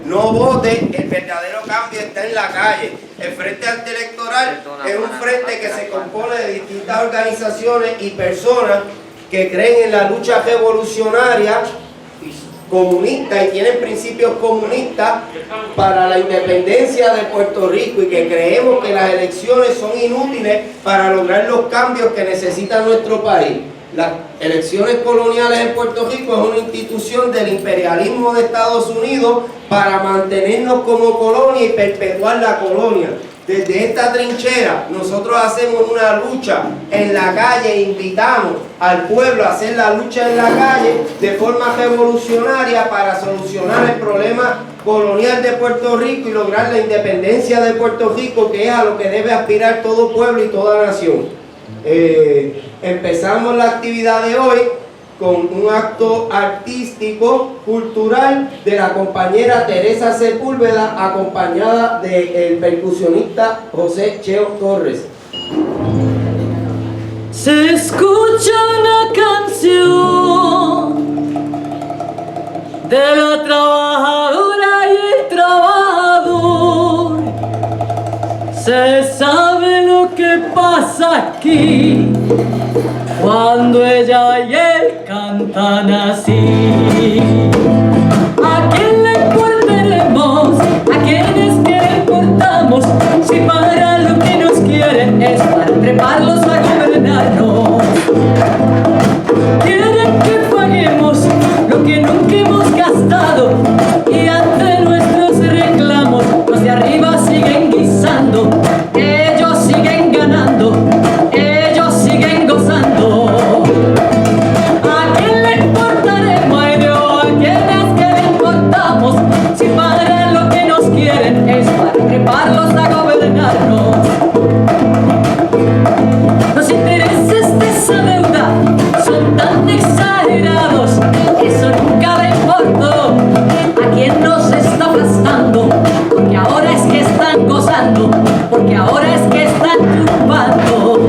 no vote, el verdadero cambio está en la calle. El Frente Antielectoral es un frente que se compone de distintas organizaciones y personas que creen en la lucha revolucionaria comunista y tienen principios comunistas para la independencia de Puerto Rico, y que creemos que las elecciones son inútiles para lograr los cambios que necesita nuestro país. Las elecciones coloniales en Puerto Rico es una institución del imperialismo de Estados Unidos para mantenernos como colonia y perpetuar la colonia. Desde esta trinchera nosotros hacemos una lucha en la calle e invitamos al pueblo a hacer la lucha en la calle de forma revolucionaria para solucionar el problema colonial de Puerto Rico y lograr la independencia de Puerto Rico, que es a lo que debe aspirar todo pueblo y toda nación. Empezamos la actividad de hoy con un acto artístico, cultural, de la compañera Teresa Sepúlveda, acompañada del percusionista José Cheo Torres. Se escucha una canción de la trabajadora y el trabajador. Se sabe lo que pasa aquí cuando ella y él cantan así. ¿A quién le importaremos? ¿A quiénes que le importamos? Si para lo que nos quieren es para treparlos a gobernarnos. Quieren que paguemos lo que nunca hemos gastado, y ante nuestros reclamos los de arriba siguen guisando. Ellos siguen ganando, ellos siguen gozando. ¿A quién le importaremos? Ay Dios, ¿a quiénes que le importamos? Si para lo que nos quieren es para treparlos a gobernarnos. Los intereses de esa deuda son tan exagerados, eso nunca le importó. ¿A quién nos está aplastando? Porque ahora es que están gozando, porque ahora es que están chupando.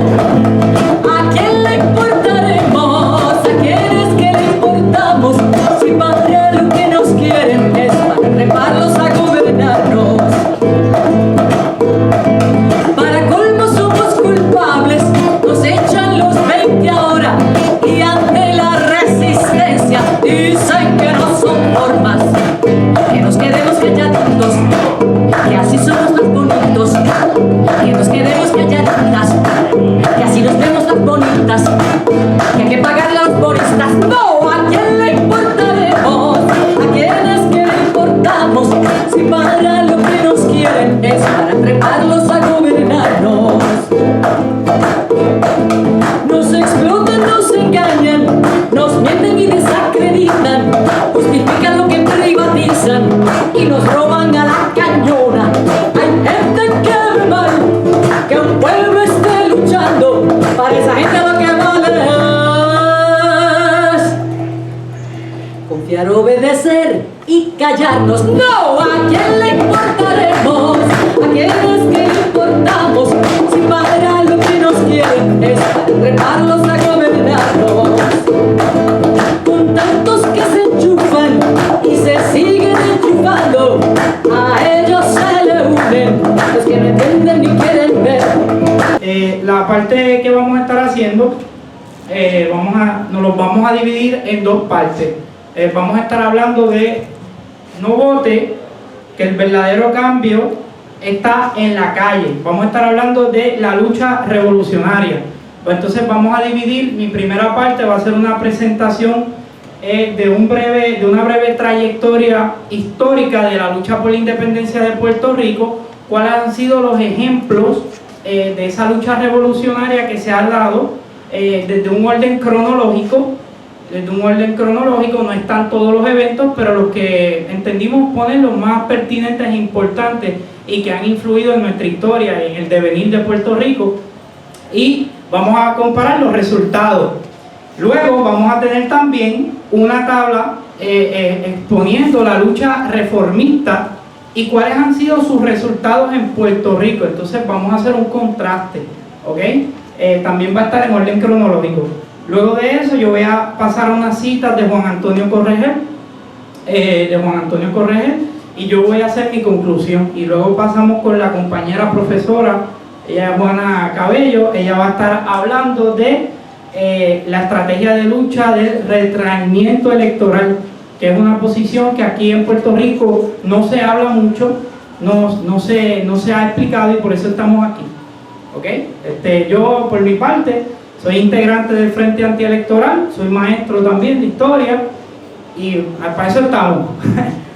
¿A quién le importaremos? ¿A quién es que le importamos? Si para lo que nos quieren es para treparlos a gobernarnos. Para colmo somos culpables, nos echan los 20 ahora, y ante la resistencia dicen que no son formas, que nos quedemos calladitos, que así somos los bonitos, que nos quedemos calladitas, que así nos vemos las bonitas, que hay que pagarle a los bonistas. No, ¿a quién le importaremos? ¿A quién es que le importamos? Si para lo que nos quieren es para treparlos a gobernarnos. Nos explotan, nos engañan, nos mienten y desacreditan, justifican lo que privatizan y nos roban a la cañona. Hay gente que ve mal que un pueblo esté luchando, para esa gente lo que vale es confiar, obedecer y callarnos. No, ¿a quién le importaremos? ¿A quién es que le importamos? Si para lo que nos quieren es para treparlos a gobernarnos. Con tantos que se enchufan y se siguen enchufando, a ellos se le unen los que no entienden ni quieren ver. La parte que vamos a estar haciendo, nos los vamos a dividir en dos partes. Vamos a estar hablando de no vote, que el verdadero cambio está en la calle. Vamos a estar hablando de la lucha revolucionaria. Pues entonces vamos a dividir, mi primera parte va a ser una presentación de una breve trayectoria histórica de la lucha por la independencia de Puerto Rico, cuáles han sido los ejemplos de esa lucha revolucionaria que se ha dado desde un orden cronológico. No están todos los eventos, pero los que entendimos ponen los más pertinentes e importantes y que han influido en nuestra historia y en el devenir de Puerto Rico, y vamos a comparar los resultados. Luego vamos a tener también una tabla exponiendo la lucha reformista y cuáles han sido sus resultados en Puerto Rico. Entonces vamos a hacer un contraste, ¿ok? También va a estar en orden cronológico. Luego de eso yo voy a pasar unas citas de Juan Antonio Corregel, y yo voy a hacer mi conclusión. Y luego pasamos con la compañera profesora, ella es Juana Cabello, ella va a estar hablando de la estrategia de lucha del retraimiento electoral, que es una posición que aquí en Puerto Rico no se habla mucho, no se ha explicado, y por eso estamos aquí. ¿Okay? Yo, por mi parte, soy integrante del Frente Antielectoral, soy maestro también de historia, y para eso estamos.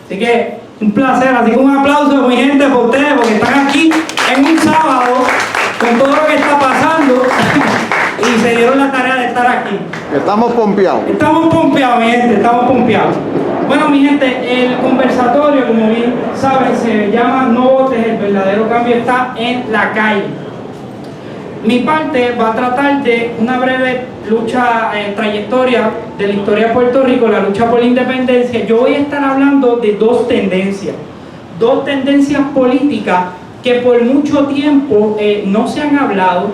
Así que un placer, así que un aplauso, mi gente, por ustedes, porque están aquí en un sábado con todo lo que está pasando y se dieron la tarea de estar aquí. Estamos pompeados. Estamos pompeados, mi gente, estamos pompeados. Bueno, mi gente, el conversatorio, como bien saben, se llama No votes, el verdadero cambio está en la calle. Mi parte va a tratar de una breve lucha, trayectoria de la historia de Puerto Rico, la lucha por la independencia. Yo voy a estar hablando de dos tendencias políticas que por mucho tiempo no se han hablado,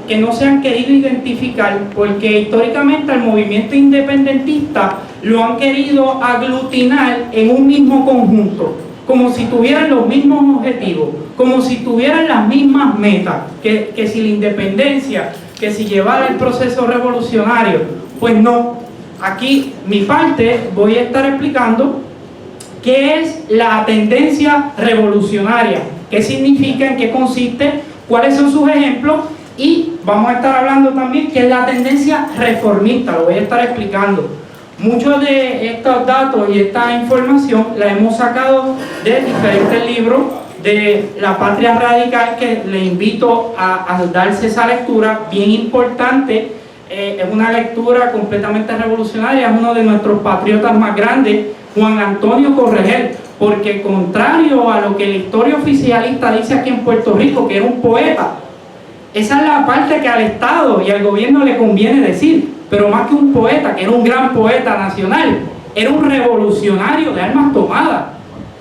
que no se han querido identificar, porque históricamente el movimiento independentista lo han querido aglutinar en un mismo conjunto, como si tuvieran los mismos objetivos, como si tuvieran las mismas metas, que si la independencia, que si llevar el proceso revolucionario. Pues no. Aquí mi parte voy a estar explicando qué es la tendencia revolucionaria, qué significa, en qué consiste, cuáles son sus ejemplos, y vamos a estar hablando también qué es la tendencia reformista, lo voy a estar explicando. Muchos de estos datos y esta información la hemos sacado de diferentes libros de La Patria Radical, que le invito a darse esa lectura, bien importante. Es una lectura completamente revolucionaria, es uno de nuestros patriotas más grandes, Juan Antonio Corregel, porque contrario a lo que la historia oficialista dice aquí en Puerto Rico, que era un poeta, esa es la parte que al Estado y al gobierno le conviene decir, pero más que un poeta, que era un gran poeta nacional, era un revolucionario de armas tomadas,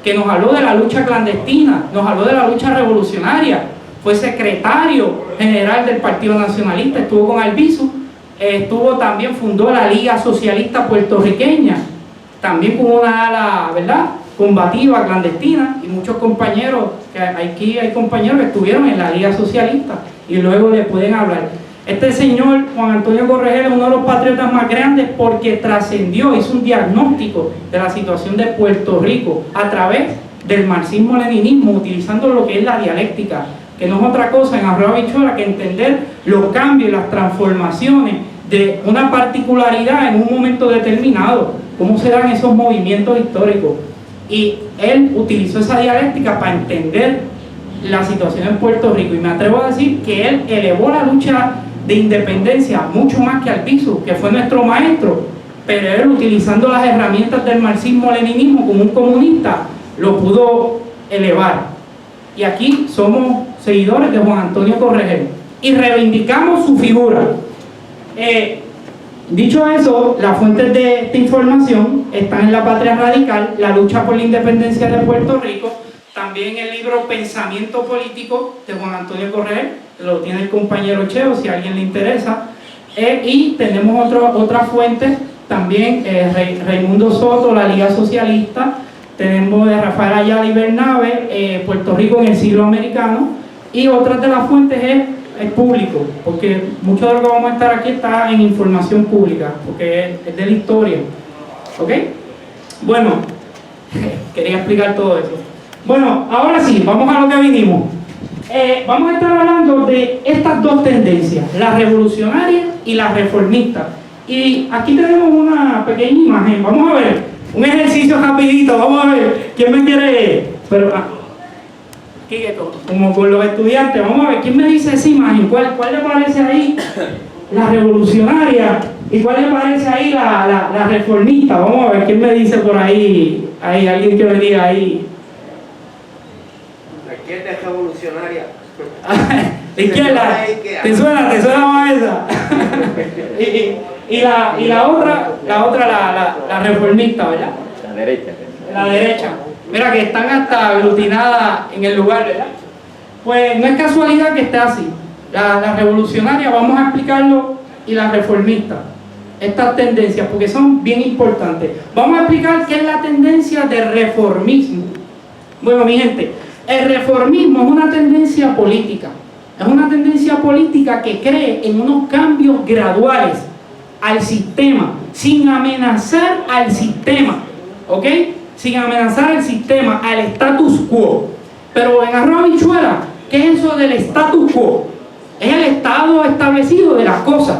que nos habló de la lucha clandestina, nos habló de la lucha revolucionaria, fue secretario general del Partido Nacionalista, estuvo con Albizu, también fundó la Liga Socialista Puertorriqueña, también con una ala, ¿verdad?, combativa, clandestina, y muchos compañeros, que aquí hay compañeros que estuvieron en la Liga Socialista y luego le pueden hablar. Este señor, Juan Antonio Corregel, es uno de los patriotas más grandes porque trascendió, hizo un diagnóstico de la situación de Puerto Rico a través del marxismo-leninismo, utilizando lo que es la dialéctica, que no es otra cosa en arroz habichuela que entender los cambios y las transformaciones de una particularidad en un momento determinado, cómo se dan esos movimientos históricos. Y él utilizó esa dialéctica para entender la situación en Puerto Rico, y me atrevo a decir que él elevó la lucha de independencia mucho más que Albizu, que fue nuestro maestro, pero él, utilizando las herramientas del marxismo-leninismo como un comunista, lo pudo elevar. Y aquí somos seguidores de Juan Antonio Corregel y reivindicamos su figura. Dicho eso, las fuentes de esta información están en La Patria Radical, la lucha por la independencia de Puerto Rico, también el libro Pensamiento Político de Juan Antonio Corregel, lo tiene el compañero Cheo si a alguien le interesa, y tenemos otras fuentes también, Raimundo Soto, la Liga Socialista, tenemos de Rafael Ayala y Bernabe, Puerto Rico en el siglo americano, y otras de las fuentes es público, porque mucho de lo que vamos a estar aquí está en información pública, porque es de la historia. ¿Ok? Bueno, quería explicar todo eso. Bueno, ahora sí, vamos a lo que vinimos. Vamos a estar hablando de estas dos tendencias, la revolucionaria y la reformista. Y aquí tenemos una pequeña imagen, vamos a ver, un ejercicio rapidito, vamos a ver, ¿quién me quiere? Pero, como con los estudiantes, vamos a ver, ¿quién me dice esa imagen? ¿Cuál le parece ahí la revolucionaria? ¿Y cuál le parece ahí la reformista? Vamos a ver, ¿quién me dice por ahí? Hay alguien que me diga ahí. La izquierda es revolucionaria. La izquierda, ¿te suena más esa? y la otra, la reformista, ¿verdad? La derecha. La derecha. Mira que están hasta aglutinadas en el lugar, ¿verdad? Pues no es casualidad que esté así. La revolucionaria, vamos a explicarlo, y la reformista. estas tendencias porque son bien importantes. Vamos a explicar qué es la tendencia de reformismo. Bueno, mi gente, el reformismo es una tendencia política. Es una tendencia política que cree en unos cambios graduales al sistema, sin amenazar al sistema, ¿ok? Sin amenazar al sistema, al status quo. Pero en arroz habichuela, ¿qué es eso del status quo? Es el estado establecido de las cosas.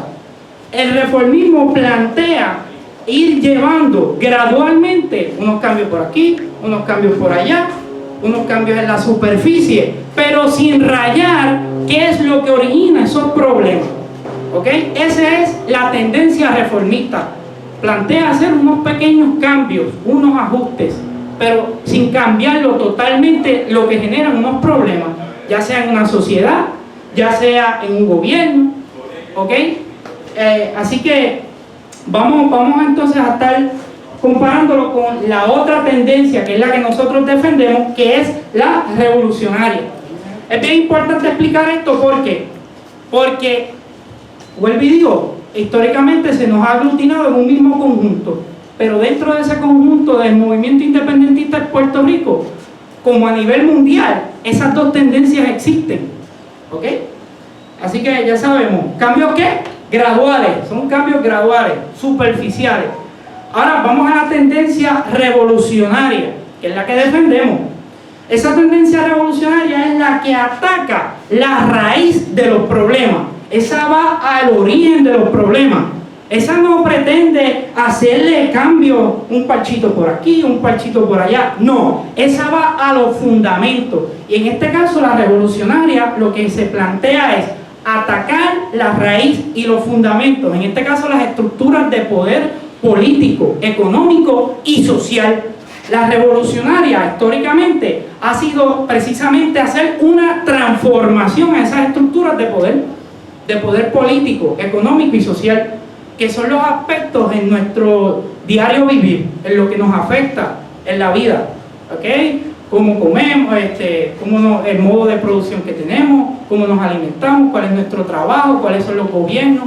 El reformismo plantea ir llevando gradualmente unos cambios por aquí, unos cambios por allá, unos cambios en la superficie, pero sin rayar qué es lo que origina esos problemas. ¿Ok? Esa es la tendencia reformista. Plantea hacer unos pequeños cambios, unos ajustes, pero sin cambiarlo totalmente, lo que genera unos problemas, ya sea en una sociedad, ya sea en un gobierno. ¿Ok? Así que vamos entonces a estar comparándolo con la otra tendencia, que es la que nosotros defendemos, que es la revolucionaria. Es bien importante explicar esto, ¿por qué? Porque, vuelvo y digo, históricamente se nos ha aglutinado en un mismo conjunto, pero dentro de ese conjunto del movimiento independentista de Puerto Rico, como a nivel mundial, esas dos tendencias existen. ¿Ok? Así que ya sabemos, ¿cambios qué? Graduales, son cambios graduales, superficiales. Ahora vamos a la tendencia revolucionaria, que es la que defendemos. Esa tendencia revolucionaria es la que ataca la raíz de los problemas. Esa va al origen de los problemas. Esa no pretende hacerle cambio, un parchito por aquí, un parchito por allá. No, esa va a los fundamentos. Y en este caso la revolucionaria lo que se plantea es atacar la raíz y los fundamentos. En este caso las estructuras de poder político, económico y social. La revolucionaria históricamente ha sido precisamente hacer una transformación a esas estructuras de poder político, económico y social, que son los aspectos en nuestro diario vivir, en lo que nos afecta en la vida, ¿ok? Cómo comemos, el modo de producción que tenemos, cómo nos alimentamos, cuál es nuestro trabajo, cuáles son los gobiernos.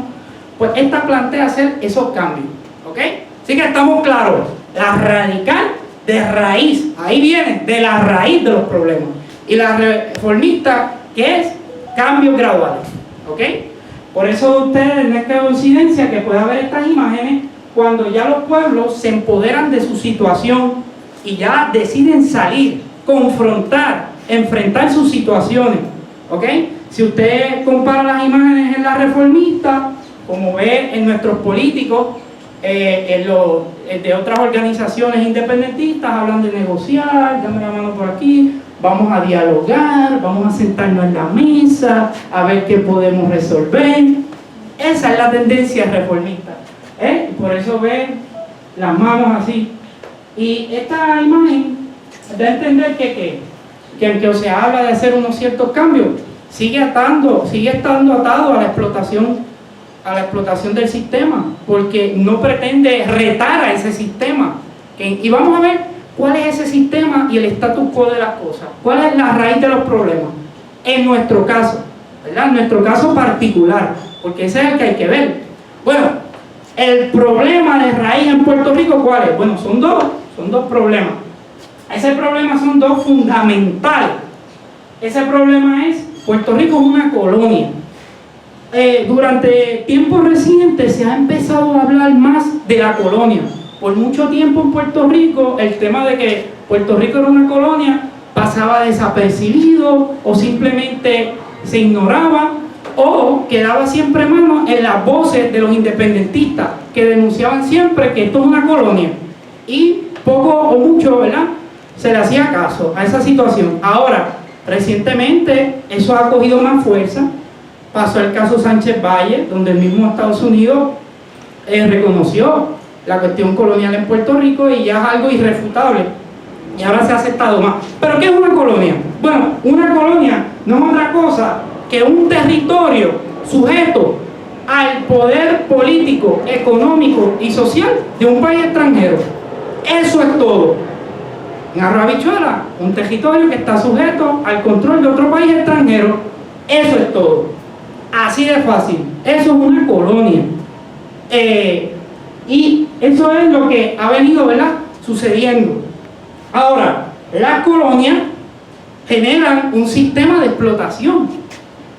Pues esta plantea hacer esos cambios, ¿ok? Así que estamos claros, la radical de raíz, ahí viene, de la raíz de los problemas. Y la reformista, que es cambios graduales, ¿ok? Por eso ustedes, no es que coincidencia que pueda haber estas imágenes cuando ya los pueblos se empoderan de su situación y ya deciden salir, confrontar, enfrentar sus situaciones, ¿ok? Si usted compara las imágenes en la reformista, como ve en nuestros políticos, de otras organizaciones independentistas, hablan de negociar, dame la mano por aquí, vamos a dialogar, vamos a sentarnos en la mesa, a ver qué podemos resolver. Esa es la tendencia reformista, y por eso ven las manos así. Y esta imagen da a entender que aunque se habla de hacer unos ciertos cambios, sigue estando atado a la explotación del sistema, porque no pretende retar a ese sistema. Y vamos a ver cuál es ese sistema y el status quo de las cosas, cuál es la raíz de los problemas, en nuestro caso, ¿verdad? En nuestro caso particular, porque ese es el que hay que ver. Bueno, el problema de raíz en Puerto Rico, ¿cuál es? Bueno, son dos problemas. Ese problema son dos fundamentales. Ese problema es, Puerto Rico es una colonia. Durante tiempos recientes se ha empezado a hablar más de la colonia. Por mucho tiempo en Puerto Rico, el tema de que Puerto Rico era una colonia pasaba desapercibido o simplemente se ignoraba o quedaba siempre mano en las voces de los independentistas que denunciaban siempre que esto es una colonia y poco o mucho, ¿verdad?, se le hacía caso a esa situación. Ahora, recientemente eso ha cogido más fuerza. Pasó el caso Sánchez Valle, donde el mismo Estados Unidos reconoció la cuestión colonial en Puerto Rico y ya es algo irrefutable y ahora se ha aceptado más. ¿Pero qué es una colonia? Bueno, una colonia no es otra cosa que un territorio sujeto al poder político, económico y social de un país extranjero. Eso es todo. En arroz habichuela, un territorio que está sujeto al control de otro país extranjero. Eso es todo. Así de fácil. Eso es una colonia. Y eso es lo que ha venido, ¿verdad?, sucediendo. Ahora, las colonias generan un sistema de explotación.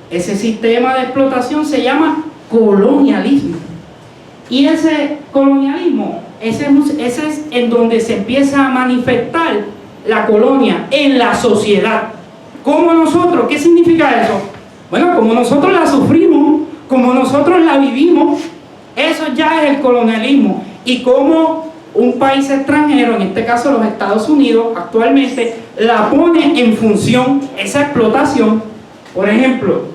Ese sistema de explotación se llama colonialismo. Y ese colonialismo, ese es en donde se empieza a manifestar la colonia en la sociedad. ¿Cómo nosotros? ¿Qué significa eso? Bueno, como nosotros la sufrimos, como nosotros la vivimos, eso ya es el colonialismo. Y como un país extranjero, en este caso los Estados Unidos, actualmente la pone en función esa explotación. Por ejemplo,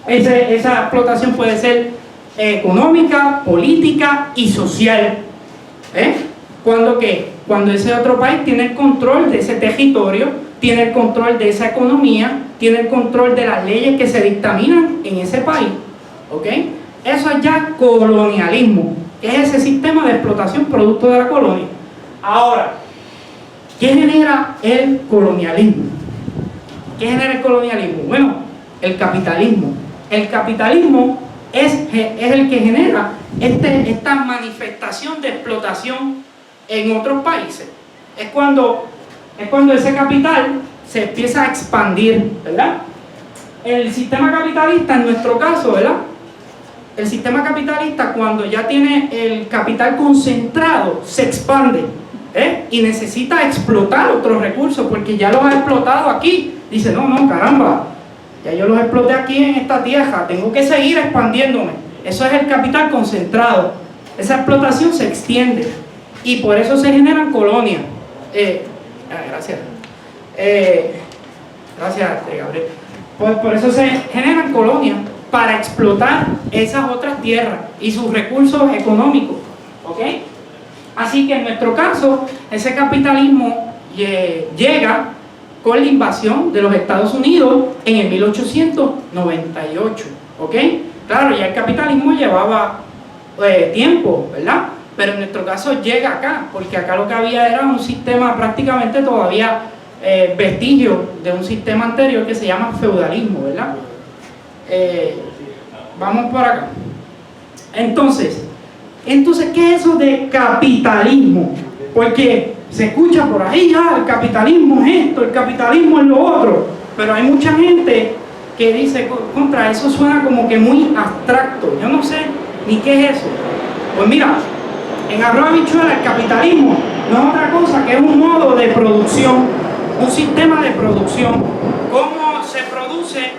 esa explotación puede ser económica, política y social. ¿Cuándo qué? Cuando ese otro país tiene el control de ese territorio, tiene el control de esa economía, tiene el control de las leyes que se dictaminan en ese país. ¿Ok? Eso es ya colonialismo, que es ese sistema de explotación producto de la colonia. Ahora, ¿qué genera el colonialismo? ¿Qué genera el colonialismo? Bueno, el capitalismo. El capitalismo es el que genera esta manifestación de explotación en otros países. Es cuando ese capital se empieza a expandir, ¿verdad? El sistema capitalista, en nuestro caso, ¿verdad? El sistema capitalista, cuando ya tiene el capital concentrado, se expande, y necesita explotar otros recursos porque ya los ha explotado aquí. Dice, no, caramba, ya yo los exploté aquí en esta tierra, tengo que seguir expandiéndome. Eso es el capital concentrado. Esa explotación se extiende y por eso se generan colonias. Gracias. Gracias, Gabriel. Por eso se generan colonias, para explotar esas otras tierras y sus recursos económicos. ¿Ok? Así que en nuestro caso, ese capitalismo llega con la invasión de los Estados Unidos en el 1898. ¿Ok? Claro, ya el capitalismo llevaba tiempo, ¿verdad? Pero en nuestro caso llega acá, porque acá lo que había era un sistema prácticamente todavía vestigio de un sistema anterior que se llama feudalismo, ¿verdad? Vamos por acá. Entonces, ¿qué es eso de capitalismo? Porque se escucha por ahí, el capitalismo es esto, el capitalismo es lo otro, pero hay mucha gente que dice, contra eso suena como que muy abstracto, yo no sé ni qué es eso. Pues mira, en arroz habichuela el capitalismo no es otra cosa que es un modo de producción, un sistema de producción, cómo se produce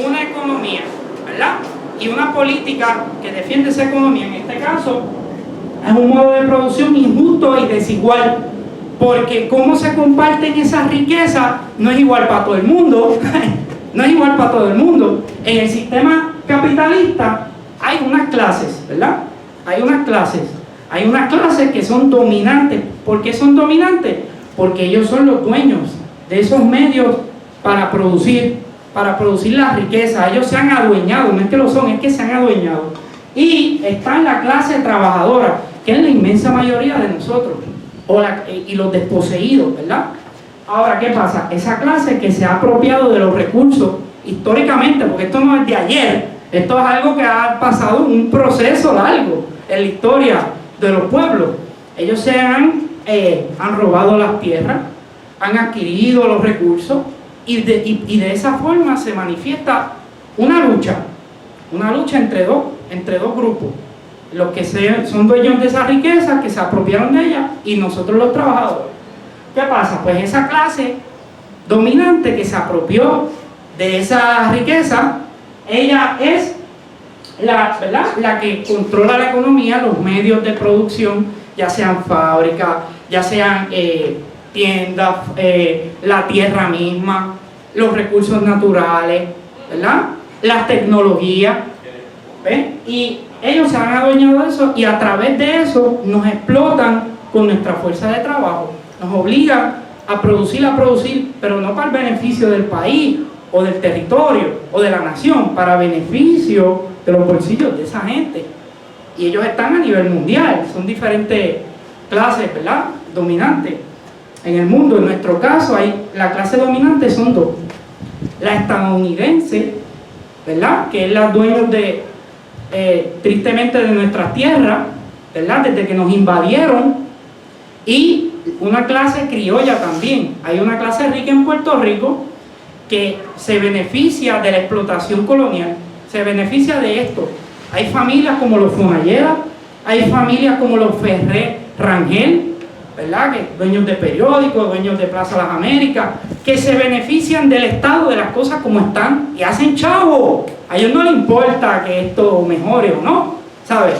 una economía, ¿verdad? Y una política que defiende esa economía, en este caso, es un modo de producción injusto y desigual, porque cómo se comparten esas riquezas no es igual para todo el mundo, no es igual para todo el mundo. En el sistema capitalista hay unas clases, ¿verdad? Hay unas clases que son dominantes. ¿Por qué son dominantes? Porque ellos son los dueños de esos medios para producir la riqueza. Ellos se han adueñado, no es que lo son, es que se han adueñado. Y está en la clase trabajadora, que es la inmensa mayoría de nosotros, y los desposeídos, ¿verdad? Ahora, ¿qué pasa? Esa clase que se ha apropiado de los recursos históricamente, porque esto no es de ayer, esto es algo que ha pasado un proceso largo en la historia de los pueblos. Ellos se han robado las tierras, han adquirido los recursos, y de esa forma se manifiesta una lucha entre dos grupos, los que son dueños de esa riqueza, que se apropiaron de ella, y nosotros los trabajadores. ¿Qué pasa? Pues esa clase dominante que se apropió de esa riqueza, ella es la que controla la economía, los medios de producción, ya sean fábricas, ya sean tiendas, la tierra misma, los recursos naturales, ¿verdad? Las tecnologías, ¿ven? Y ellos se han adueñado de eso, y a través de eso nos explotan con nuestra fuerza de trabajo, nos obligan a producir, pero no para el beneficio del país o del territorio o de la nación, para beneficio de los bolsillos de esa gente. Y ellos están a nivel mundial, son diferentes clases, ¿verdad?, dominantes en el mundo. En nuestro caso, la clase dominante son dos: la estadounidense, ¿verdad?, que es la dueña tristemente de nuestra tierra, ¿verdad? Desde que nos invadieron, y una clase criolla también. Hay una clase rica en Puerto Rico que se beneficia de la explotación colonial, se beneficia de esto. Hay familias como los Funayeda, hay familias como los Ferrer Rangel, ¿verdad? Que dueños de periódicos, dueños de Plaza Las Américas, que se benefician del Estado, de las cosas como están, y hacen chavo. A ellos no les importa que esto mejore o no, ¿sabes?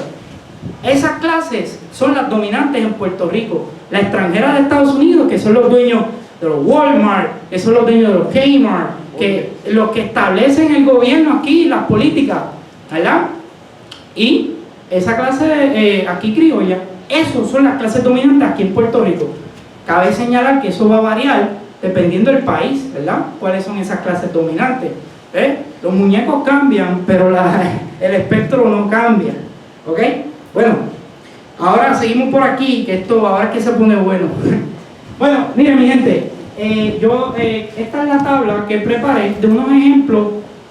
Esas clases son las dominantes en Puerto Rico. La extranjera de Estados Unidos, que son los dueños de los Walmart, que son los dueños de los Kmart, que los que establecen el gobierno aquí, las políticas, ¿verdad? Y esa clase aquí criolla, esos son las clases dominantes aquí en Puerto Rico. Cabe señalar que eso va a variar dependiendo del país, ¿verdad? ¿Cuáles son esas clases dominantes? Los muñecos cambian, pero el espectro no cambia, ¿ok? Bueno, ahora seguimos por aquí, que esto ahora es que se pone bueno. Bueno, miren mi gente, esta es la tabla que preparé de unos ejemplos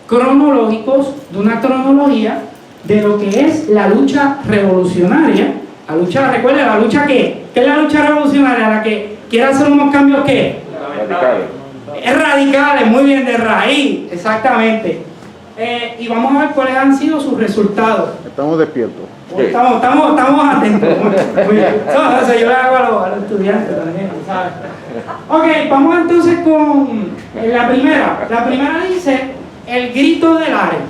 cronológicos, de una cronología de lo que es la lucha revolucionaria. La lucha, recuerden, la lucha ¿qué? ¿Qué es la lucha revolucionaria? La que quiere hacer unos cambios ¿qué? Radicales. Radicales, muy bien, de raíz, exactamente. Y vamos a ver cuáles han sido sus resultados. Estamos despiertos. Estamos atentos. Muy bien. Eso yo le hago a los estudiantes también, ¿sabes? Ok, vamos entonces con la primera. La primera dice el grito del Ares.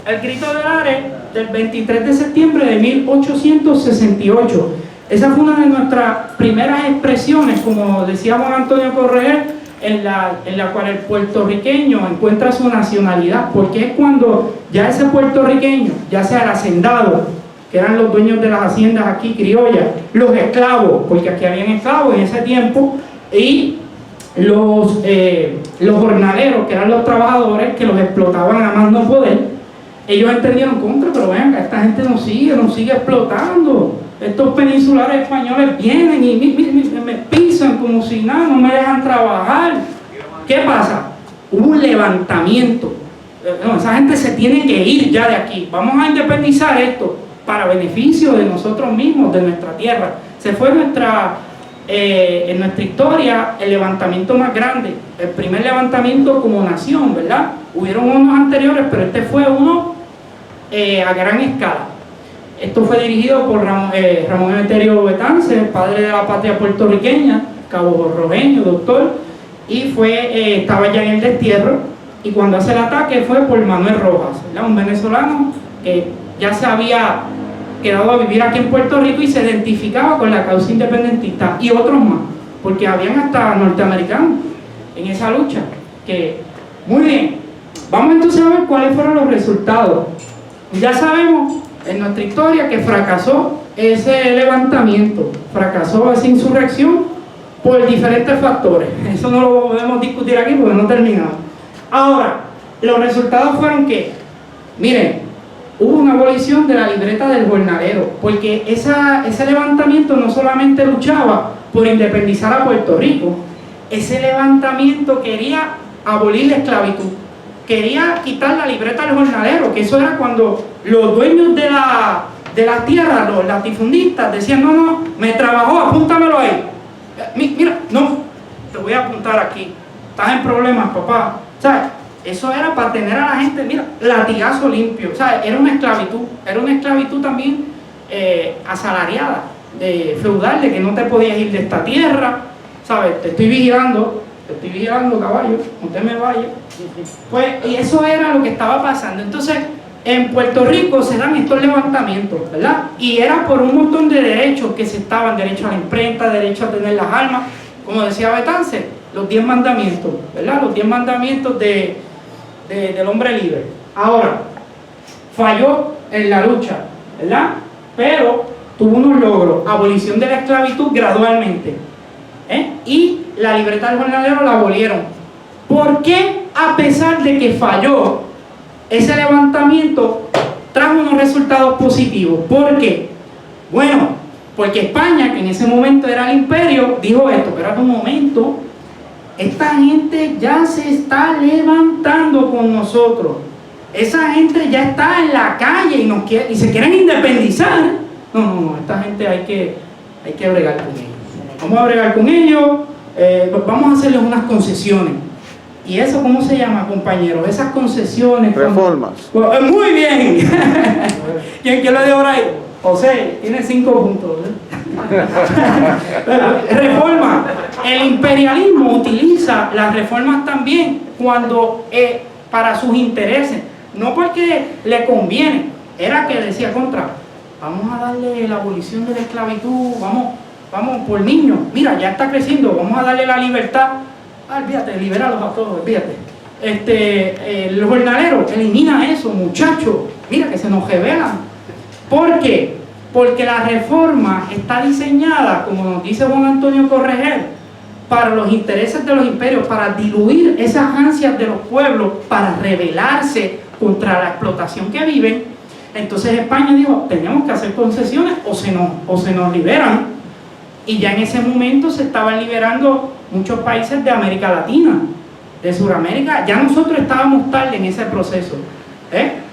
El grito del Ares del 23 de septiembre de 1868. Esa fue una de nuestras primeras expresiones, como decía Juan Antonio Correa, en la cual el puertorriqueño encuentra su nacionalidad, porque es cuando ya ese puertorriqueño, ya sea el hacendado, que eran los dueños de las haciendas aquí criollas, los esclavos, porque aquí habían esclavos en ese tiempo, y los jornaleros, que eran los trabajadores que los explotaban a más no poder, ellos entendieron contra, pero venga, esta gente nos sigue explotando. Estos peninsulares españoles vienen y me pisan como si nada, no me dejan trabajar. ¿Qué pasa? Hubo un levantamiento. No, esa gente se tiene que ir ya de aquí. Vamos a independizar esto para beneficio de nosotros mismos, de nuestra tierra. Se fue en nuestra historia el levantamiento más grande, el primer levantamiento como nación, ¿verdad? Hubieron unos anteriores, pero este fue uno a gran escala. Esto fue dirigido por Ramón Emeterio Betance, padre de la patria puertorriqueña, cabo rojeño, doctor, y estaba ya en el destierro, y cuando hace el ataque fue por Manuel Rojas, ¿verdad? Un venezolano que ya se había quedado a vivir aquí en Puerto Rico y se identificaba con la causa independentista, y otros más, porque habían hasta norteamericanos en esa lucha. Muy bien, vamos entonces a ver cuáles fueron los resultados. Ya sabemos en nuestra historia que fracasó ese levantamiento, fracasó esa insurrección por diferentes factores. Eso no lo podemos discutir aquí porque no terminamos. Ahora, los resultados fueron que, miren, hubo una abolición de la libreta del jornalero, porque ese levantamiento no solamente luchaba por independizar a Puerto Rico, ese levantamiento quería abolir la esclavitud, quería quitar la libreta del jornalero, que eso era cuando los dueños de la tierra, los latifundistas, decían, no, me trabajó, apúntamelo ahí. Mira, no, te voy a apuntar aquí, estás en problemas, papá. ¿Sabes? Eso era para tener a la gente, mira, latigazo limpio. ¿Sabes? Era una esclavitud también asalariada, feudal, de que no te podías ir de esta tierra, ¿sabes? Te estoy vigilando, caballo, no te me vayas. Pues, y eso era lo que estaba pasando. Entonces, en Puerto Rico se dan estos levantamientos, ¿verdad? Y era por un montón de derechos que se estaban, derecho a la imprenta, derecho a tener las armas, como decía Betance, los 10 mandamientos, ¿verdad? Los 10 mandamientos del hombre libre. Ahora, falló en la lucha, ¿verdad? Pero tuvo unos logros, abolición de la esclavitud gradualmente, y la libreta del jornalero la abolieron. ¿Por qué, a pesar de que falló, ese levantamiento trajo unos resultados positivos? ¿Por qué? Bueno, porque España, que en ese momento era el imperio, dijo esto: espérate un momento, esta gente ya se está levantando con nosotros, esa gente ya está en la calle y se quieren independizar, No, esta gente hay que bregar con ellos. Vamos a bregar con ellos, pues vamos a hacerles unas concesiones. ¿Y eso cómo se llama, compañeros? Esas concesiones. Reformas. Muy bien. ¿Quién lo dio ahora ahí? José, tiene 5 puntos. Reforma. El imperialismo utiliza las reformas también cuando para sus intereses, no porque le conviene. Era que decía vamos a darle la abolición de la esclavitud, vamos por niños, mira, ya está creciendo, vamos a darle la libertad. Olvídate, libéralos a todos, olvídate. El jornalero, elimina eso, muchachos, mira que se nos rebelan. ¿Por qué? Porque la reforma está diseñada, como nos dice Juan Antonio Correger, para los intereses de los imperios, para diluir esas ansias de los pueblos, para rebelarse contra la explotación que viven. Entonces España dijo, tenemos que hacer concesiones o se nos liberan. Y ya en ese momento se estaban liberando muchos países de América Latina, de Sudamérica. Ya nosotros estábamos tarde en ese proceso.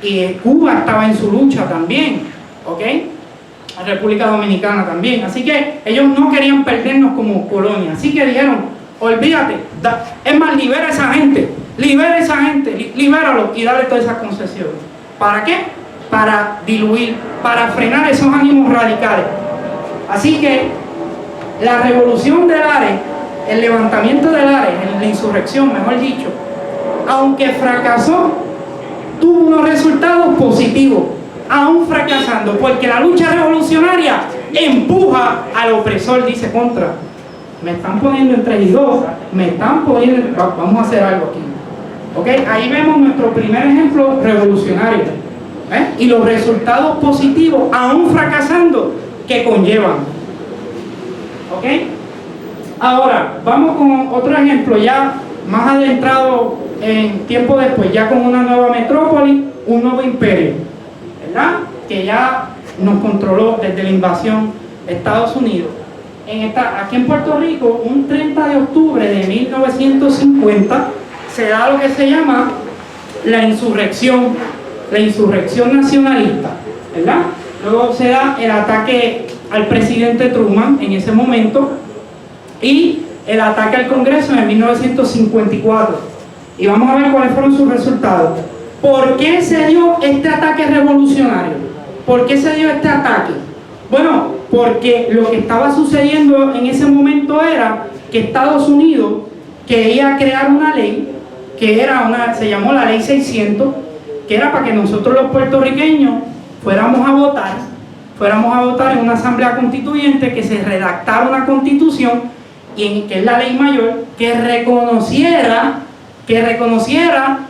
Y Cuba estaba en su lucha también, ¿ok? La República Dominicana también. Así que ellos no querían perdernos como colonia. Así que dijeron, olvídate, es más, libera a esa gente, libéralo y dale todas esas concesiones. ¿Para qué? Para diluir, para frenar esos ánimos radicales. Así que la revolución de Lares, el levantamiento de Lares, la insurrección, mejor dicho, aunque fracasó, tuvo unos resultados positivos, aún fracasando, porque la lucha revolucionaria empuja al opresor, dice Contra. Me están poniendo en 3 y 2, vamos a hacer algo aquí. ¿Okay? Ahí vemos nuestro primer ejemplo revolucionario. Y los resultados positivos, aún fracasando, que conllevan. ¿Ok? Ahora, vamos con otro ejemplo ya más adentrado en tiempo después, ya con una nueva metrópoli, un nuevo imperio, ¿verdad? Que ya nos controló desde la invasión de Estados Unidos. Aquí en Puerto Rico, un 30 de octubre de 1950, se da lo que se llama la insurrección nacionalista, ¿verdad? Luego se da el ataque al presidente Truman en ese momento y el ataque al Congreso en 1954. Y vamos a ver cuáles fueron sus resultados. ¿Por qué se dio este ataque revolucionario? ¿Por qué se dio este ataque? Bueno, porque lo que estaba sucediendo en ese momento era que Estados Unidos quería crear una ley que se llamó la Ley 600, que era para que nosotros los puertorriqueños fuéramos a votar en una asamblea constituyente, que se redactara una constitución, que es la ley mayor, que reconociera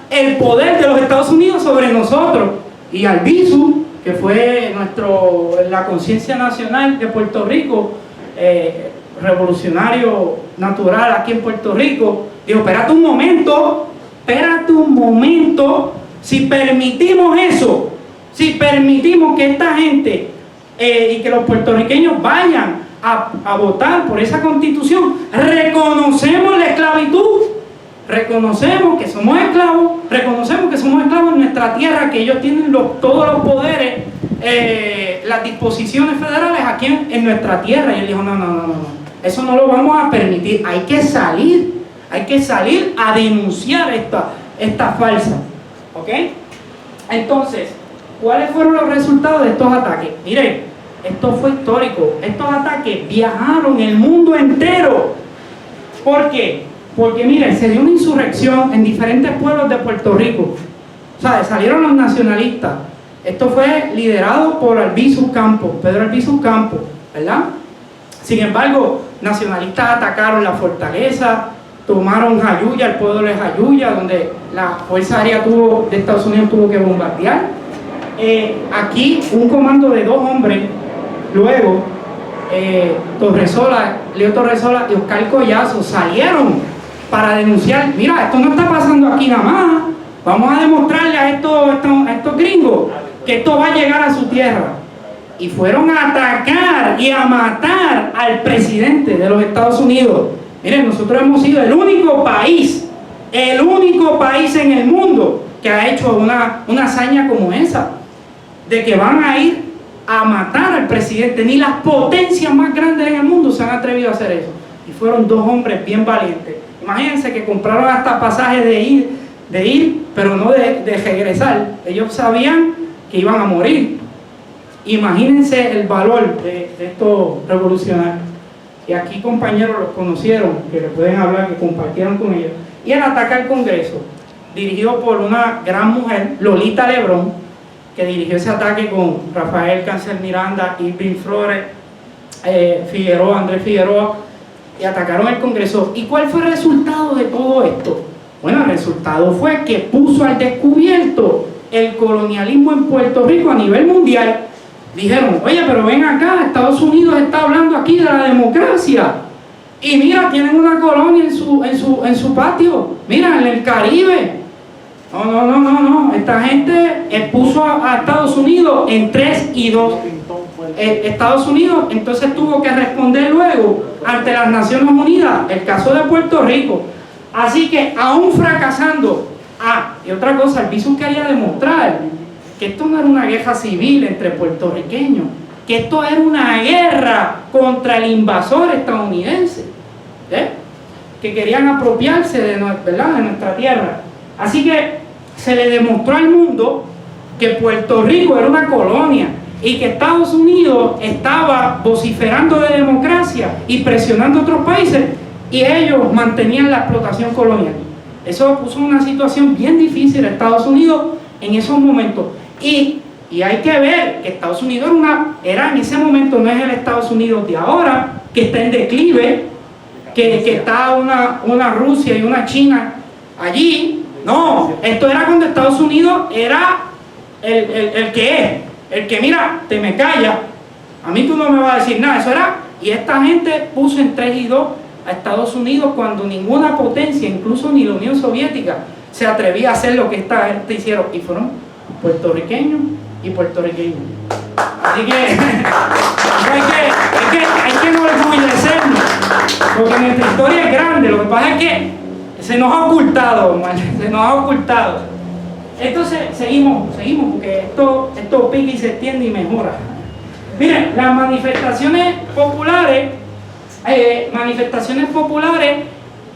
el poder de los Estados Unidos sobre nosotros. Y Albizu, que fue la conciencia nacional de Puerto Rico, revolucionario natural aquí en Puerto Rico, dijo, espérate un momento, si permitimos eso, si permitimos que esta gente y que los puertorriqueños vayan a votar por esa constitución, reconocemos la esclavitud, reconocemos que somos esclavos en nuestra tierra, que ellos tienen todos los poderes, las disposiciones federales aquí en nuestra tierra. Y él dijo, no, eso no lo vamos a permitir, hay que salir a denunciar esta farsa. ¿Ok? Entonces, ¿cuáles fueron los resultados de estos ataques? Miren, esto fue histórico. Estos ataques viajaron el mundo entero. ¿Por qué? Porque miren, se dio una insurrección en diferentes pueblos de Puerto Rico. ¿Sabes? Salieron los nacionalistas. Esto fue liderado por Albizu Campos, Pedro Albizu Campos, ¿verdad? Sin embargo, nacionalistas atacaron la fortaleza, tomaron Jayuya, el pueblo de Jayuya, donde la Fuerza Aérea de Estados Unidos tuvo que bombardear. Aquí un comando de 2 hombres, luego Leo Torresola y Oscar Collazo salieron para denunciar, mira, esto no está pasando aquí nada más, vamos a demostrarle a estos gringos que esto va a llegar a su tierra. Y fueron a atacar y a matar al presidente de los Estados Unidos. Miren, nosotros hemos sido el único país en el mundo que ha hecho una hazaña como esa, de que van a ir a matar al presidente. Ni las potencias más grandes en el mundo se han atrevido a hacer eso. Y fueron dos hombres bien valientes. Imagínense que compraron hasta pasajes de ir, pero no de regresar. Ellos sabían que iban a morir. Imagínense el valor de estos revolucionarios. Y aquí compañeros los conocieron, que le pueden hablar, que compartieron con ellos. Y el ataque al Congreso, dirigido por una gran mujer, Lolita Lebrón, que dirigió ese ataque con Rafael Cáncer Miranda, Irving Flores, Figueroa, Andrés Figueroa, y atacaron el Congreso. ¿Y cuál fue el resultado de todo esto? Bueno, el resultado fue que puso al descubierto el colonialismo en Puerto Rico a nivel mundial. Dijeron, oye, pero ven acá, Estados Unidos está hablando aquí de la democracia. Y mira, tienen una colonia en su patio. Mira, en el Caribe. No. Esta gente puso a Estados Unidos en 3-2. Estados Unidos entonces tuvo que responder luego ante las Naciones Unidas el caso de Puerto Rico. Así que, aún fracasando, y otra cosa, el Bison quería demostrar que esto no era una guerra civil entre puertorriqueños, que esto era una guerra contra el invasor estadounidense, que querían apropiarse de nuestra tierra. Así que se le demostró al mundo que Puerto Rico era una colonia y que Estados Unidos estaba vociferando de democracia y presionando a otros países, y ellos mantenían la explotación colonial. Eso puso una situación bien difícil a Estados Unidos en esos momentos. Y hay que ver que Estados Unidos era en ese momento, no es el Estados Unidos de ahora, que está en declive, que está una Rusia y una China allí. No, esto era cuando Estados Unidos era el que mira, te me calla, a mí tú no me vas a decir nada. Eso era, y esta gente puso en 3-2 a Estados Unidos cuando ninguna potencia, incluso ni la Unión Soviética, se atrevía a hacer lo que esta gente hicieron, y fueron puertorriqueños y puertorriqueños. Así que hay que enorgullecernos, porque nuestra historia es grande. Lo que pasa es que se nos ha ocultado, se nos ha ocultado. Entonces seguimos, porque esto pica y se extiende y mejora. Miren, las manifestaciones populares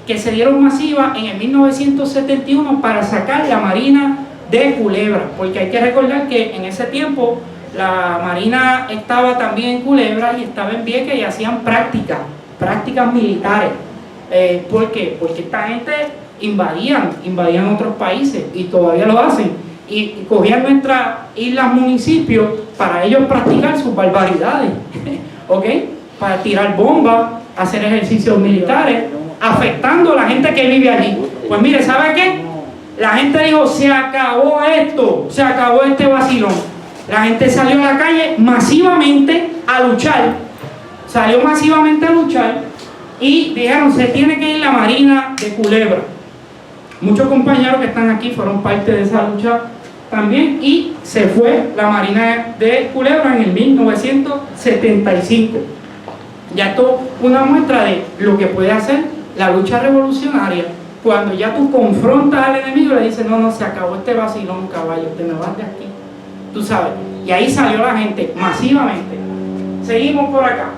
que se dieron masivas en el 1971 para sacar la Marina de Culebra, porque hay que recordar que en ese tiempo la Marina estaba también en Culebra y estaba en Vieques y hacían prácticas militares. ¿Por qué? Porque esta gente invadían otros países y todavía lo hacen, y cogían nuestras islas, municipios, para ellos practicar sus barbaridades, ¿ok? Para tirar bombas, hacer ejercicios militares, afectando a la gente que vive allí. Pues mire, ¿sabe qué? La gente dijo, se acabó esto, se acabó este vacilón. La gente salió a la calle masivamente a luchar, y dijeron, se tiene que ir la Marina de Culebra. Muchos compañeros que están aquí fueron parte de esa lucha también, y se fue la Marina de Culebra en el 1975. Ya esto es una muestra de lo que puede hacer la lucha revolucionaria cuando ya tú confrontas al enemigo y le dices, no, se acabó este vacilón, caballo, te me vas de aquí, tú sabes. Y ahí salió la gente masivamente. Seguimos por acá.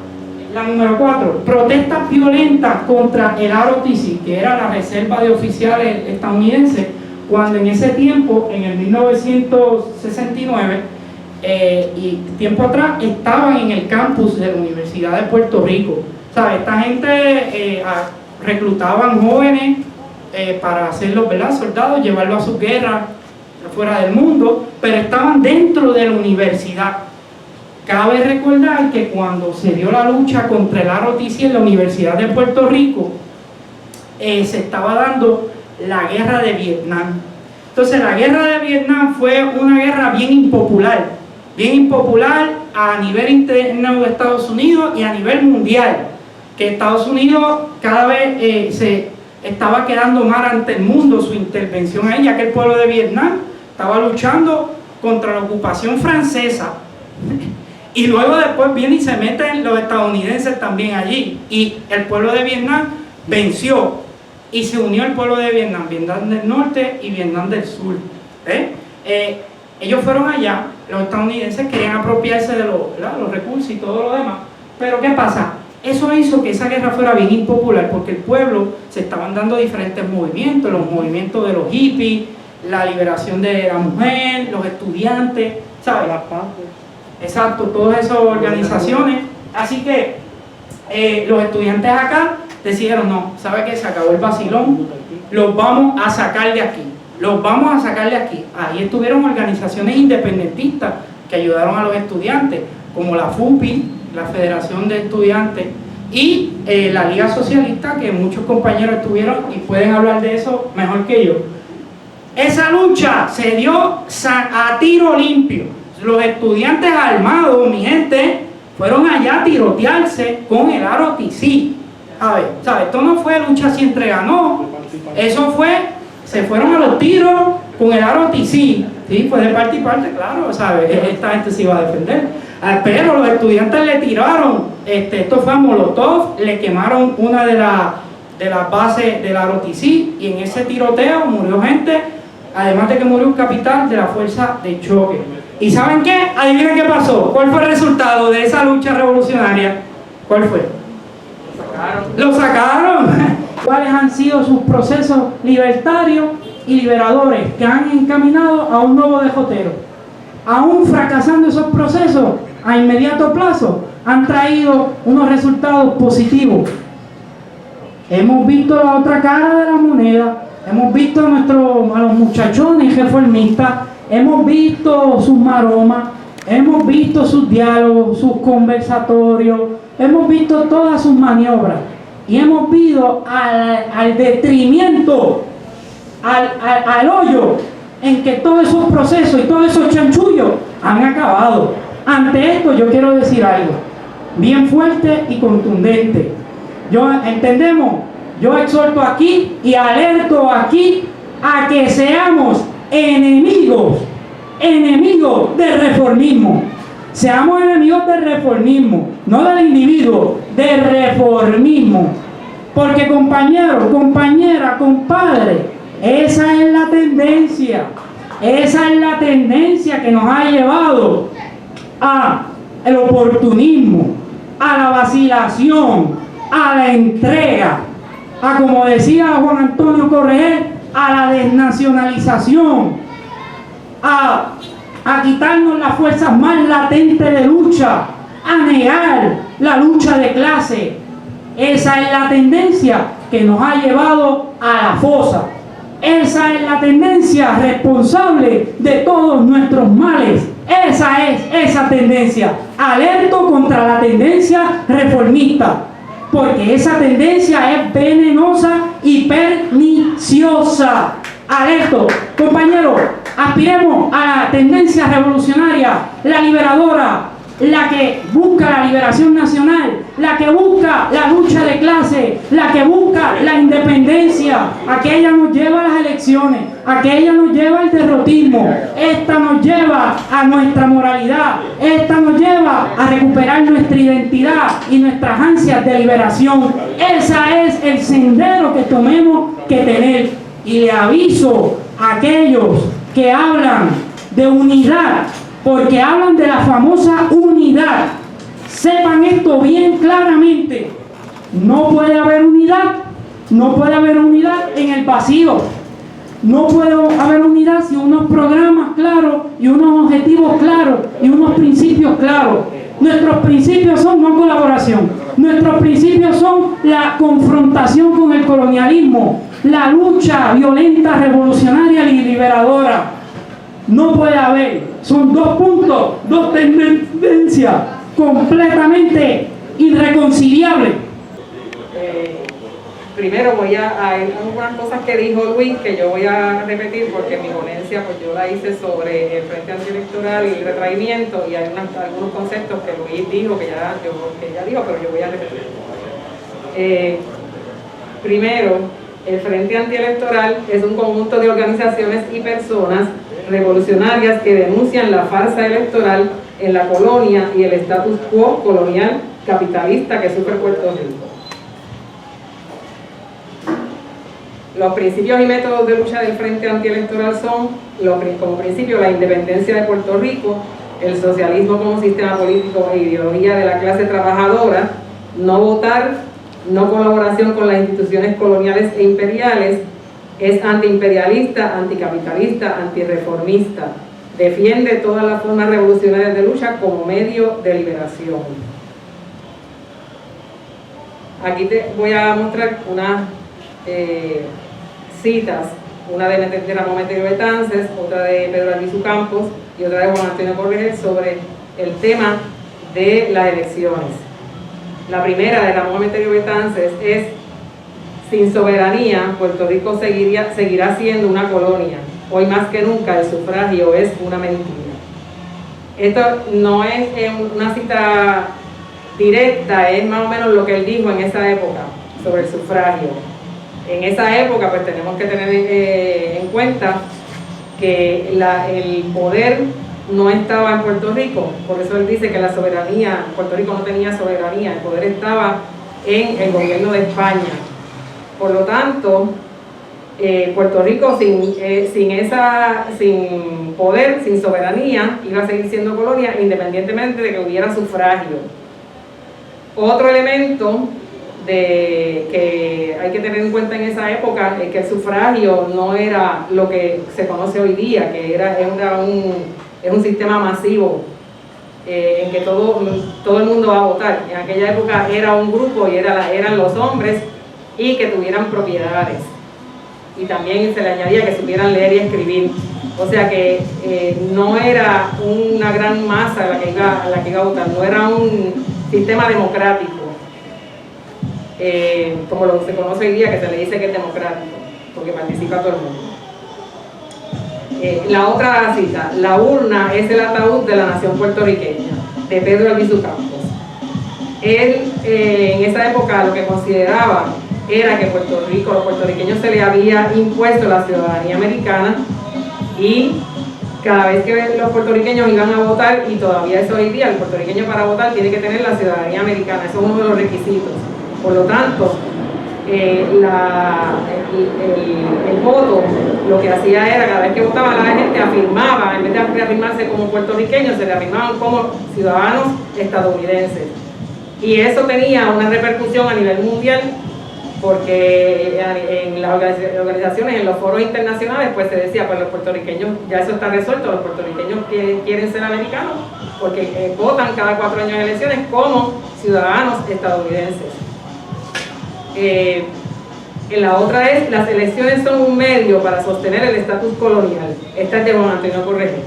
La número 4, protestas violentas contra el ROTC, que era la reserva de oficiales estadounidenses, cuando en ese tiempo, en el 1969, y tiempo atrás, estaban en el campus de la Universidad de Puerto Rico. ¿Sabes? Esta gente reclutaban jóvenes para hacerlos, ¿verdad?, soldados, llevarlos a sus guerras fuera del mundo, pero estaban dentro de la universidad. Cabe recordar que cuando se dio la lucha contra el ROTC en la Universidad de Puerto Rico, se estaba dando la guerra de Vietnam. Entonces la guerra de Vietnam fue una guerra bien impopular a nivel interno de Estados Unidos y a nivel mundial, que Estados Unidos cada vez se estaba quedando mal ante el mundo su intervención ahí, ya que el pueblo de Vietnam estaba luchando contra la ocupación francesa. Y luego después vienen y se meten los estadounidenses también allí, y el pueblo de Vietnam venció y se unió el pueblo de Vietnam del Norte y Vietnam del Sur. Ellos fueron allá, los estadounidenses querían apropiarse de los recursos y todo lo demás, pero ¿qué pasa? Eso hizo que esa guerra fuera bien impopular, porque el pueblo se estaban dando diferentes movimientos, los movimientos de los hippies, la liberación de la mujer, los estudiantes, ¿sabes? Exacto, todas esas organizaciones. Así que los estudiantes acá decidieron, no, ¿sabe qué? Se acabó el vacilón, los vamos a sacar de aquí, los vamos a sacar de aquí. Ahí estuvieron organizaciones independentistas que ayudaron a los estudiantes, como la FUPI, la Federación de Estudiantes, y la Liga Socialista, que muchos compañeros estuvieron y pueden hablar de eso mejor que yo. Esa lucha se dio a tiro limpio. Los estudiantes armados, mi gente, fueron allá a tirotearse con el ROTC. A ver, ¿sabes? Esto no fue lucha si entreganó. Eso fue, se fueron a los tiros con el ROTC. Sí, fue de parte y parte, claro, ¿sabes? Esta gente se iba a defender. Pero los estudiantes le tiraron, esto fue a Molotov, le quemaron una de las bases de la ROTC, y en ese tiroteo murió gente, además de que murió un capitán de la fuerza de choque. ¿Y saben qué? Adivinen qué pasó. ¿Cuál fue el resultado de esa lucha revolucionaria? ¿Cuál fue? Lo sacaron. ¿Cuáles han sido sus procesos libertarios y liberadores que han encaminado a un nuevo derrotero? Aún fracasando esos procesos, a inmediato plazo, han traído unos resultados positivos. Hemos visto la otra cara de la moneda, hemos visto a los muchachones reformistas, hemos visto sus maromas, hemos visto sus diálogos, sus conversatorios, hemos visto todas sus maniobras, y hemos visto al detrimento, al hoyo en que todos esos procesos y todos esos chanchullos han acabado. Ante esto yo quiero decir algo bien fuerte y contundente. Yo exhorto aquí y alerto aquí a que seamos enemigos del reformismo. Seamos enemigos del reformismo, no del individuo, del reformismo. Porque compañero, compañera, compadre, esa es la tendencia. Esa es la tendencia que nos ha llevado al oportunismo, a la vacilación, a la entrega, a, como decía Juan Antonio Correger, a la desnacionalización, a quitarnos las fuerzas más latentes de lucha, a negar la lucha de clase. Esa es la tendencia que nos ha llevado a la fosa. Esa es la tendencia responsable de todos nuestros males. Esa es esa tendencia. Alerto contra la tendencia reformista, porque esa tendencia es venenosa y perniciosa. Alerto, compañeros, aspiremos a la tendencia revolucionaria, la liberadora, la que busca la liberación nacional, la que busca la lucha de clase, la que busca la independencia. Aquella nos lleva a las elecciones, aquella nos lleva al derrotismo, esta nos lleva a nuestra moralidad, esta nos lleva a recuperar nuestra identidad y nuestras ansias de liberación. Ese es el sendero que tenemos que tener. Y le aviso a aquellos que hablan de unidad, porque hablan de la famosa unidad. Sepan esto bien claramente. No puede haber unidad, no puede haber unidad en el vacío. No puede haber unidad sin unos programas claros y unos objetivos claros y unos principios claros. Nuestros principios son no colaboración. Nuestros principios son la confrontación con el colonialismo, la lucha violenta, revolucionaria y liberadora. No puede haber, son dos puntos, dos tendencias completamente irreconciliables. Primero hay algunas cosas que dijo Luis que yo voy a repetir, porque mi ponencia pues yo la hice sobre el Frente Antielectoral y el retraimiento, y hay algunos conceptos que Luis dijo que ya dijo, pero yo voy a repetir. Primero, el Frente Antielectoral es un conjunto de organizaciones y personas revolucionarias que denuncian la farsa electoral en la colonia y el status quo colonial capitalista que sufre Puerto Rico. Los principios y métodos de lucha del Frente Antielectoral son, como principio, la independencia de Puerto Rico, el socialismo como sistema político e ideología de la clase trabajadora, no votar, no colaboración con las instituciones coloniales e imperiales, es antiimperialista, anticapitalista, antirreformista, defiende todas las formas revolucionarias de lucha como medio de liberación. Aquí te voy a mostrar unas citas, una de Ramón Emeterio Betances, otra de Pedro Albizu Campos y otra de Juan Antonio Correger sobre el tema de las elecciones. La primera de Ramón Emeterio Betances es: sin soberanía, Puerto Rico seguirá siendo una colonia. Hoy más que nunca el sufragio es una mentira. Esto no es una cita directa, es más o menos lo que él dijo en esa época sobre el sufragio. En esa época pues tenemos que tener en cuenta que el poder no estaba en Puerto Rico, por eso él dice que la soberanía, Puerto Rico no tenía soberanía, el poder estaba en el gobierno de España. Por lo tanto, Puerto Rico sin poder, sin soberanía, iba a seguir siendo colonia independientemente de que hubiera sufragio. Otro elemento que hay que tener en cuenta en esa época es que el sufragio no era lo que se conoce hoy día, que es un sistema masivo en que todo el mundo va a votar. En aquella época era un grupo y eran los hombres y que tuvieran propiedades. Y también se le añadía que supieran leer y escribir. O sea que no era una gran masa la que iba a votar, no era un sistema democrático, como lo se conoce hoy día, que se le dice que es democrático, porque participa todo el mundo. La otra cita: la urna es el ataúd de la nación puertorriqueña, de Pedro Albizu Campos. Él en esa época lo que consideraba era que Puerto Rico, los puertorriqueños se le había impuesto la ciudadanía americana y cada vez que los puertorriqueños iban a votar, y todavía es hoy día, el puertorriqueño para votar tiene que tener la ciudadanía americana, eso es uno de los requisitos. Por lo tanto, el voto lo que hacía era, cada vez que votaba la gente afirmaba, en vez de reafirmarse como puertorriqueños, se reafirmaban como ciudadanos estadounidenses. Y eso tenía una repercusión a nivel mundial, porque en las organizaciones, en los foros internacionales, pues se decía, pues los puertorriqueños, ya eso está resuelto, los puertorriqueños quieren ser americanos, porque votan cada 4 años en elecciones como ciudadanos estadounidenses. En la otra es: las elecciones son un medio para sostener el estatus colonial. Esta es de Juan Antonio Correger,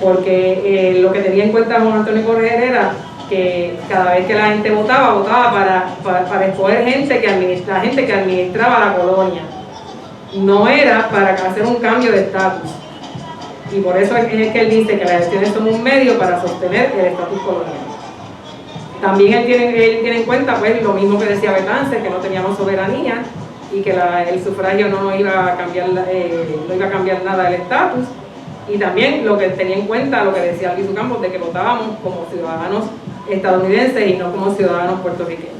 porque lo que tenía en cuenta Juan Antonio Correger era que cada vez que la gente votaba para escoger gente que administraba la colonia, no era para hacer un cambio de estatus. Y por eso es que él dice que las elecciones son un medio para sostener el estatus colonial. También él tiene en cuenta pues lo mismo que decía Betances, que no teníamos soberanía y que el sufragio no iba a cambiar nada del estatus. Y también lo que tenía en cuenta, lo que decía Albizu Campos, de que votábamos como ciudadanos estadounidenses y no como ciudadanos puertorriqueños.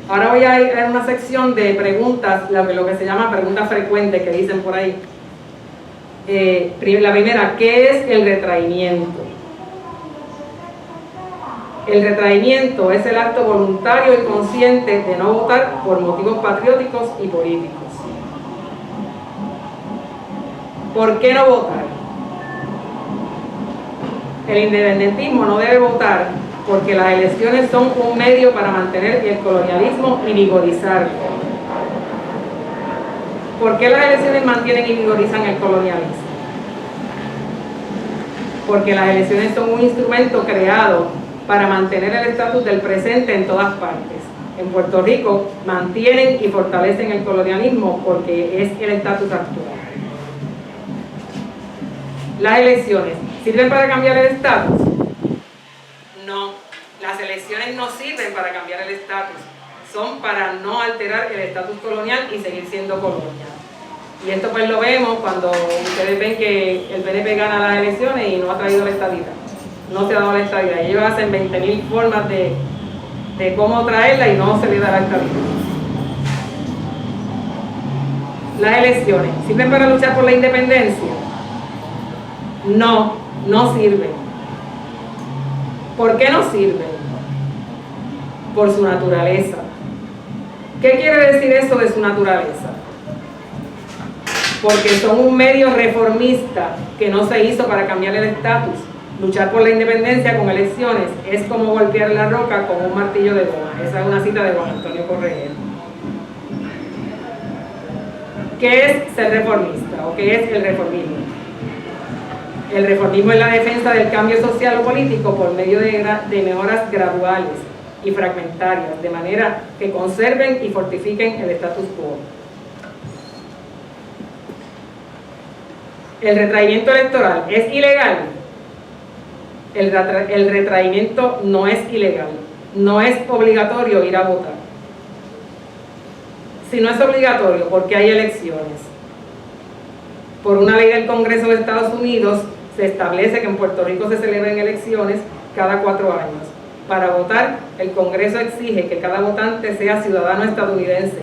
Ahora voy a ir a una sección de preguntas, lo que se llama preguntas frecuentes que dicen por ahí. La primera: ¿qué es el retraimiento? El retraimiento es el acto voluntario y consciente de no votar por motivos patrióticos y políticos. ¿Por qué no votar? El independentismo no debe votar porque las elecciones son un medio para mantener el colonialismo y vigorizarlo. ¿Por qué las elecciones mantienen y vigorizan el colonialismo? Porque las elecciones son un instrumento creado para mantener el estatus del presente en todas partes. En Puerto Rico mantienen y fortalecen el colonialismo porque es el estatus actual. Las elecciones ¿sirven para cambiar el estatus? No, las elecciones no sirven para cambiar el estatus, son para no alterar el estatus colonial y seguir siendo colonia. Y esto pues lo vemos cuando ustedes ven que el PNP gana las elecciones y no ha traído la estadidad, no se ha dado la estadidad. Ellos hacen 20.000 formas de de cómo traerla y no se le da la estabilidad. Las elecciones, ¿sirven para luchar por la independencia? No, no sirven. ¿Por qué no sirven? Por su naturaleza. ¿Qué quiere decir eso de su naturaleza? Porque son un medio reformista que no se hizo para cambiar el estatus. Luchar por la independencia con elecciones es como golpear la roca con un martillo de goma. Esa es una cita de Juan Antonio Correa. ¿Qué es ser reformista o qué es el reformismo? El reformismo es la defensa del cambio social o político por medio de mejoras graduales y fragmentarias, de manera que conserven y fortifiquen el status quo. ¿El retraimiento electoral es ilegal? El retraimiento no es ilegal, no es obligatorio ir a votar. Si no es obligatorio, ¿por qué hay elecciones? Por una ley del Congreso de Estados Unidos se establece que en Puerto Rico se celebren elecciones cada 4 años. Para votar, el Congreso exige que cada votante sea ciudadano estadounidense.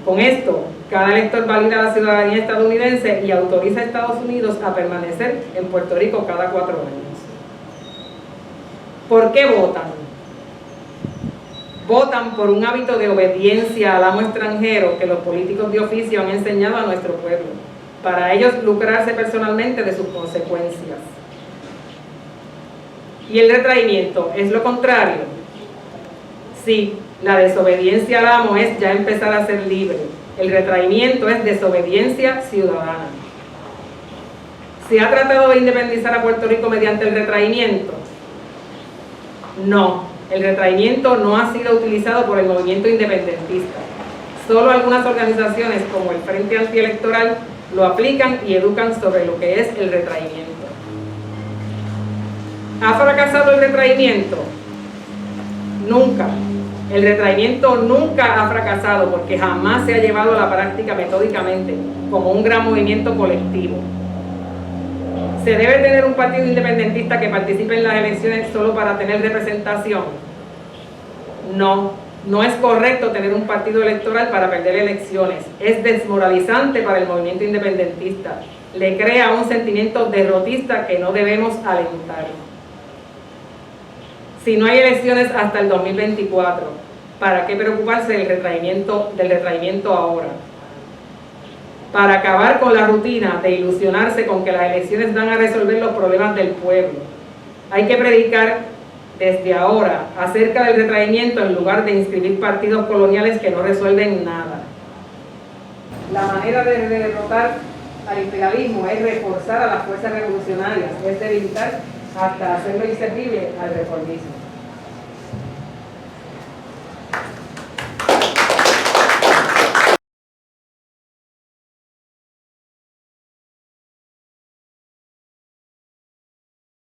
Con esto, cada elector valida la ciudadanía estadounidense y autoriza a Estados Unidos a permanecer en Puerto Rico cada 4 años. ¿Por qué votan? Votan por un hábito de obediencia al amo extranjero que los políticos de oficio han enseñado a nuestro pueblo, para ellos lucrarse personalmente de sus consecuencias. ¿Y el retraimiento es lo contrario? Sí, la desobediencia al amo es ya empezar a ser libre. El retraimiento es desobediencia ciudadana. ¿Se ha tratado de independizar a Puerto Rico mediante el retraimiento? No, el retraimiento no ha sido utilizado por el movimiento independentista. Solo algunas organizaciones como el Frente Antielectoral lo aplican y educan sobre lo que es el retraimiento. ¿Ha fracasado el retraimiento? Nunca. El retraimiento nunca ha fracasado porque jamás se ha llevado a la práctica metódicamente como un gran movimiento colectivo. ¿Se debe tener un partido independentista que participe en las elecciones solo para tener representación? No, no es correcto tener un partido electoral para perder elecciones. Es desmoralizante para el movimiento independentista. Le crea un sentimiento derrotista que no debemos alentar. Si no hay elecciones hasta el 2024, ¿para qué preocuparse del retraimiento ahora? Para acabar con la rutina de ilusionarse con que las elecciones van a resolver los problemas del pueblo. Hay que predicar desde ahora acerca del retraimiento en lugar de inscribir partidos coloniales que no resuelven nada. La manera de derrotar al imperialismo es reforzar a las fuerzas revolucionarias, es debilitar hasta hacerlo inservible al reformismo.